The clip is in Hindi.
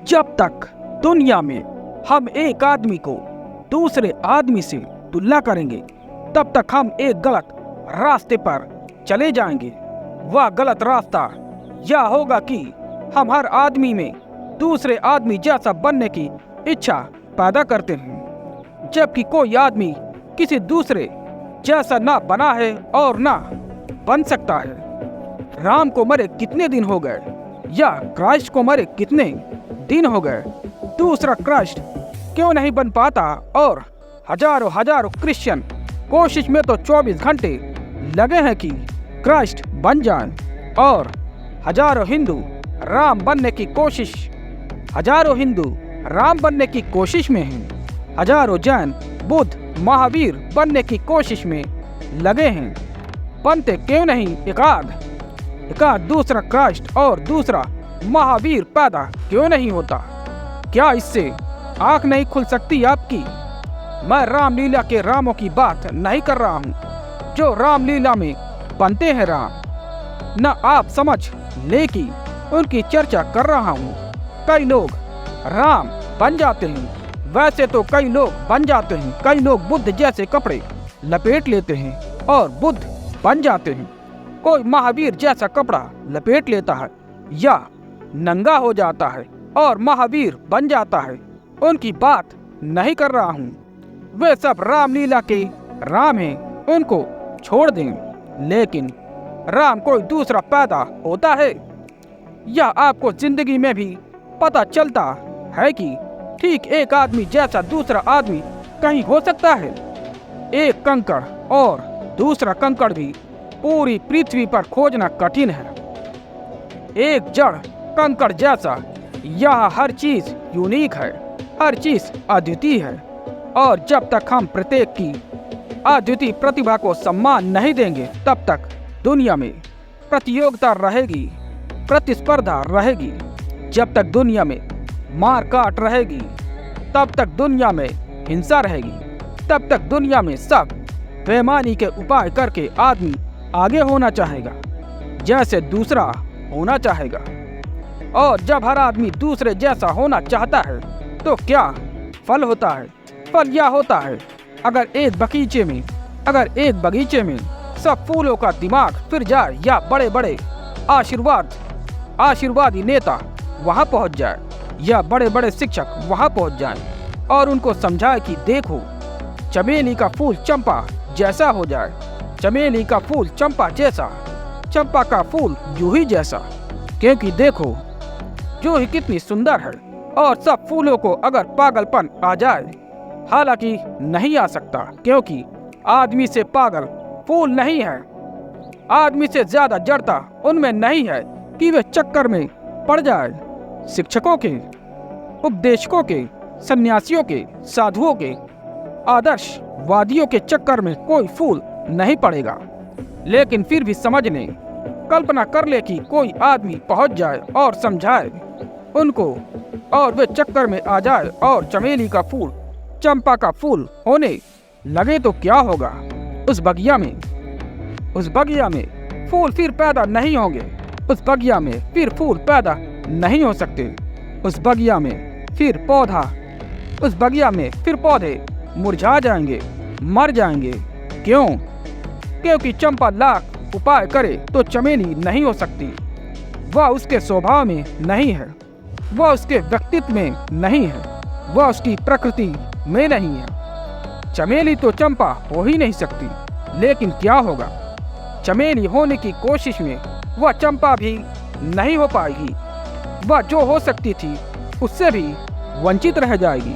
जब तक दुनिया में हम एक आदमी को दूसरे आदमी से तुलना करेंगे तब तक हम एक गलत रास्ते पर चले जाएंगे। वह गलत रास्ता यह होगा कि हम हर आदमी में दूसरे आदमी जैसा बनने की इच्छा पैदा करते हैं, जबकि कोई आदमी किसी दूसरे जैसा ना बना है और ना बन सकता है। राम को मरे कितने दिन हो गए या क्राइस्ट को मरे कितने दिन हो गए, दूसरा क्राइस्ट क्यों नहीं बन पाता? और हजारों हजारों क्रिश्चियन कोशिश में तो 24 घंटे लगे हैं कि क्राइस्ट बन जाएं, और हजारों हिंदू राम बनने की कोशिश में हैं। हजारों जैन बुद्ध महावीर बनने की कोशिश में लगे हैं। बनते क्यों नहीं एकाध दूसरा क्राइस्ट और दूसरा महावीर पैदा क्यों नहीं होता? क्या इससे आंख नहीं खुल सकती आपकी? मैं रामलीला के रामों की बात नहीं कर रहा हूँ जो रामलीला में बनते हैं राम, न आप समझ ले कि उनकी चर्चा कर रहा हूँ। कई लोग राम बन जाते हैं, वैसे तो कई लोग बन जाते हैं। कई लोग बुद्ध जैसे कपड़े लपेट लेते हैं और बुद्ध बन जाते हैं। कोई महावीर जैसा कपड़ा लपेट लेता है या नंगा हो जाता है और महावीर बन जाता है। उनकी बात नहीं कर रहा हूँ। वे सब रामलीला के राम हैं, उनको छोड़ दें। लेकिन राम कोई दूसरा पैदा होता है या आपको जिंदगी में भी पता चलता है कि ठीक एक आदमी जैसा दूसरा आदमी कहीं हो सकता है? एक कंकड़ और दूसरा कंकड़ भी पूरी पृथ्वी पर खोजना कठिन है। एक जड़ कंकड़ जैसा यहाँ हर चीज यूनिक है, हर चीज अद्वितीय है। और जब तक हम प्रत्येक की अद्वितीय प्रतिभा को सम्मान नहीं देंगे तब तक दुनिया में प्रतियोगिता रहेगी, प्रतिस्पर्धा रहेगी। जब तक दुनिया में मार काट रहेगी तब तक दुनिया में हिंसा रहेगी। तब तक दुनिया में सब बेईमानी के उपाय करके आदमी आगे होना चाहेगा जैसे दूसरा होना चाहेगा। और जब हर आदमी दूसरे जैसा होना चाहता है तो क्या फल होता है? फल यह होता है अगर एक बगीचे में सब फूलों का दिमाग फिर जाए या बड़े बड़े आशीर्वादी नेता वहां पहुंच जाए या बड़े बड़े शिक्षक वहां पहुंच जाएं और उनको समझाए कि देखो चमेली का फूल चंपा जैसा हो जाए, चमेली का फूल चंपा जैसा, चंपा का फूल जूही जैसा, क्योंकि देखो जूही कितनी सुंदर है। और सब फूलों को अगर पागलपन आ जाए, हालांकि नहीं आ सकता क्योंकि आदमी से पागल फूल नहीं है। आदमी से ज्यादा जड़ता उनमें नहीं है कि वे चक्कर में पड़ जाए। शिक्षकों के, उपदेशकों के, सन्यासियों के, साधुओं के, आदर्शवादियों के चक्कर में कोई फूल नहीं पड़ेगा। लेकिन फिर भी समझने, कल्पना कर ले कि कोई आदमी पहुंच जाए और समझाए उनको और वे चक्कर में आ जाए और चमेली का फूल चंपा का फूल होने लगे तो क्या होगा? उस बगिया में फूल फिर पैदा नहीं होंगे। उस बगिया में फिर फूल पैदा नहीं हो सकते। उस बगिया में फिर पौधे मुरझा जाएंगे, मर जाएंगे। क्यों? क्योंकि चंपा लाख उपाय करे तो चमेली नहीं हो सकती। वह उसके स्वभाव में नहीं है, वह उसके व्यक्तित्व में नहीं है, वह उसकी प्रकृति में नहीं है। चमेली तो चंपा हो ही नहीं सकती। लेकिन क्या होगा? चमेली होने की कोशिश में वह चंपा भी नहीं हो पाएगी। वह जो हो सकती थी उससे भी वंचित रह जाएगी।